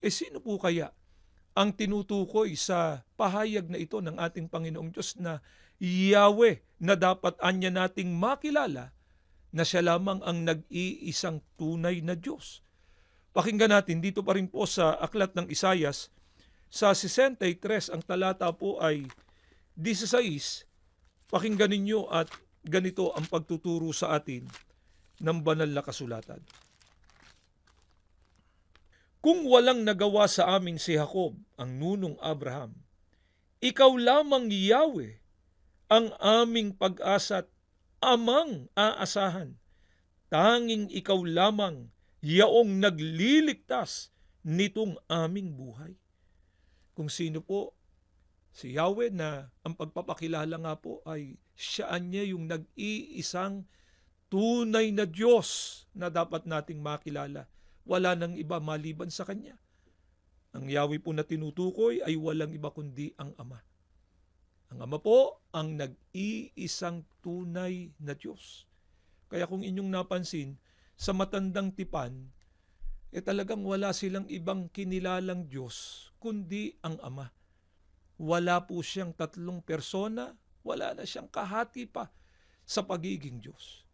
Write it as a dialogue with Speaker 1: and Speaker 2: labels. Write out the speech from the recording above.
Speaker 1: Sino po kaya ang tinutukoy sa pahayag na ito ng ating Panginoong Diyos na Yahweh, na dapat anya nating makilala na siya lamang ang nag-iisang tunay na Diyos? Pakinggan natin dito pa rin po sa aklat ng Isayas, sa 63, ang talata po ay 16. Pakinggan ninyo at ganito ang pagtuturo sa atin ng banal na kasulatan. Kung walang nagawa sa amin si Jacob, ang nunong Abraham, ikaw lamang, Yahweh, ang aming pag-asa at amang aasahan. Tanging ikaw lamang, yaong nagliligtas nitong aming buhay. Kung sino po si Yahweh, na ang pagpapakilala nga po ay siya niya yung nag-iisang tunay na Diyos na dapat nating makilala. Wala nang iba maliban sa Kanya. Ang Yahweh po na tinutukoy ay walang iba kundi ang Ama. Ang Ama po ang nag-iisang tunay na Diyos. Kaya kung inyong napansin, sa matandang tipan, talagang wala silang ibang kinilalang Diyos kundi ang Ama. Wala po siyang tatlong persona, wala na siyang kahati pa sa pagiging Diyos.